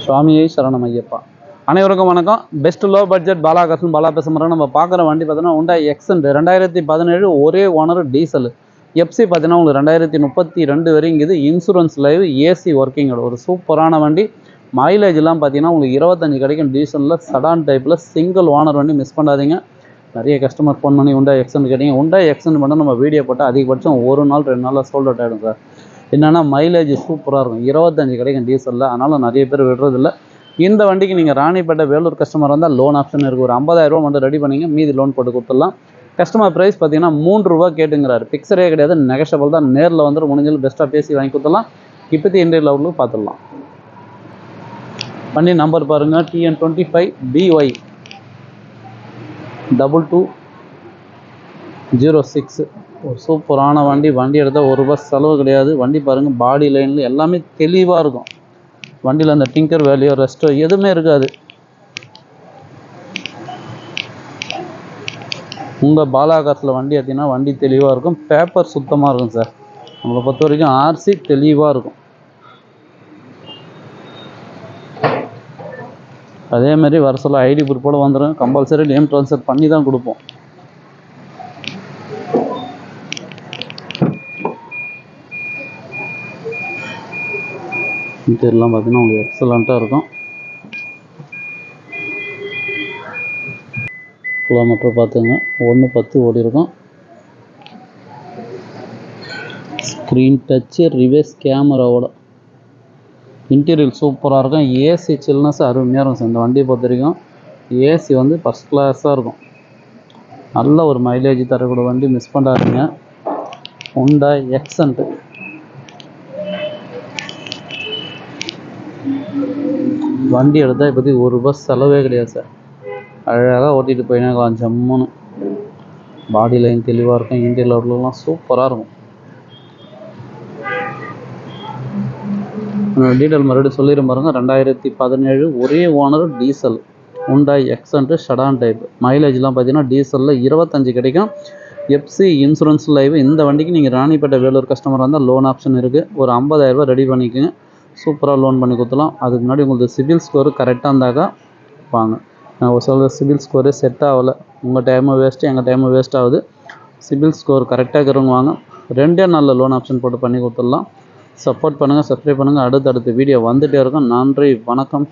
சுவாமியை சரணம் ஐயப்பா. அனைவருக்கும் வணக்கம். பெஸ்ட் லோ பட்ஜெட் பாலாகர்ஷன் பாலா பேசுகிறோம். நம்ம பார்க்குற வண்டி பார்த்தீங்கன்னா Hyundai Accent 2017 ஒரே ஓனர் டீசல். எஃப்சி பார்த்தீங்கன்னா உங்களுக்கு 2032 வரைங்குது. இன்சூரன்ஸ் லைவ், ஏசி ஒர்க்கிங்கோட ஒரு சூப்பரான வண்டி. மைலேஜ்லாம் பார்த்தீங்கன்னா உங்களுக்கு 25 கிடைக்கும் டீசலில். சடான் டைப்பில் சிங்கிள் ஓனர் வண்டி, மிஸ் பண்ணாதீங்க. நிறைய கஸ்டமர் ஃபோன் பண்ணி Hyundai Accent கேட்டீங்க. Hyundai Accent மட்டும் நம்ம வீடியோ போட்டால் அதிகபட்சம் ஒரு நாள் 2 நாளில் சோல்ட் அவுட் ஆகிடும் சார். என்னென்னா மைலேஜ் சூப்பராக இருக்கும், 25 கிடைக்கும் டீசலில். அதனால் நிறைய பேர் விடுறதில்ல. இந்த வண்டிக்கு நீங்கள் ராணிப்பேட்டை வேலூர் கஸ்டமர் வந்தால் லோன் ஆப்ஷன் இருக்குது. ஒரு 50,000 மட்டும் ரெடி பண்ணிங்க, மீதி லோன் போட்டு கொடுத்துடலாம். கஸ்டமர் ப்ரைஸ் பார்த்தீங்கன்னா 3 ரூபா கேட்டுங்கிறாரு. பிக்சரே கிடையாது, நெகஷபிள் தான். நேரில் வந்து முடிஞ்சாலும் பெஸ்ட்டாக பேசி வாங்கி கொடுத்துடலாம். இப்போத்தி இன்றைய லெவலுக்கு பார்த்துடலாம். வண்டி நம்பர் பாருங்கள், TN25BY 2206. ஒரு சூப்பரான வண்டி. வண்டி எடுத்தால் ₹1 செலவு கிடையாது. வண்டி பாருங்கள், பாடி லைனில் எல்லாமே தெளிவாக இருக்கும். வண்டியில் அந்த டிங்கர் வேல்யூ, ரெஸ்ட்டோ எதுவுமே இருக்காது. உங்கள் பாலாகாரத்தில் வண்டி எடுத்திங்கன்னா வண்டி தெளிவாக இருக்கும். பேப்பர் சுத்தமாக இருக்கும் சார். நம்மளை பொறுத்த வரைக்கும் ஆர்சி தெளிவாக இருக்கும். அதேமாதிரி வர சொல்ல ஐடி ப்ரூஃபோடு வந்துடும். கம்பல்சரி நேம் ட்ரான்ஸ்ஃபர் பண்ணி தான் கொடுப்போம். இன்டீரியர்லாம் பார்த்தீங்கன்னா உங்களுக்கு எக்ஸலண்ட்டாக இருக்கும். கிலோமீட்டர் பார்த்துங்க, 110 ஓடி இருக்கும். ஸ்க்ரீன் டச்சு, ரிவர்ஸ் கேமராவோட. இன்டீரியர் சூப்பராக இருக்கும். ஏசி சில்னஸ் அருமையாக இருக்கும் சார். இந்த வண்டியை பொறுத்த வரைக்கும் ஏசி வந்து ஃபஸ்ட் கிளாஸாக இருக்கும். நல்ல ஒரு மைலேஜ் தரக்கூடிய வண்டி, மிஸ் பண்ணாதீங்க. Hyundai Accent. வண்டி எடுத்தால் இப்போதைக்கு ₹1 செலவே கிடையாது சார். அழகாக ஓட்டிகிட்டு போயினா ஜம்முன்னு. பாடி லைன் தெளிவாக இருக்கும். இன்டீரியர் லெவலெலாம் சூப்பராக இருக்கும். டீட்டெயில் மறுபடியும் சொல்லிடும் பாருங்கள். 2017 ஒரே owner diesel Hyundai Accent sedan type. மைலேஜ்லாம் பார்த்தீங்கன்னா டீசலில் 25 கிடைக்கும். FC insurance live. இந்த வண்டிக்கு நீங்கள் ராணிப்பேட்டை வேலூர் கஸ்டமர் வந்தால் லோன் ஆப்ஷன் இருக்குது. ஒரு 50,000 ரெடி பண்ணிக்கோங்க, சூப்பராக லோன் பண்ணி கொடுத்துலாம். அதுக்கு முன்னாடி உங்களுக்கு சிபில் ஸ்கோர் கரெக்டாக இருந்தாக்கா வாங்க. நான் ஒரு சொல்கிற சிபில் ஸ்கோரே செட் ஆகலை. உங்கள் டைமும் வேஸ்ட்டு, எங்கள் டைமும் வேஸ்ட் ஆகுது. சிபில் ஸ்கோர் கரெக்டாக இருக்கிறவங்க வாங்க. 2 நாளில் லோன் ஆப்ஷன் போட்டு பண்ணி கொடுத்துடலாம். சப்போர்ட் பண்ணுங்கள், சப்ஸ்கிரைப் பண்ணுங்கள். அடுத்தடுத்த வீடியோ வந்துகிட்டே இருக்கும். நன்றி, வணக்கம்.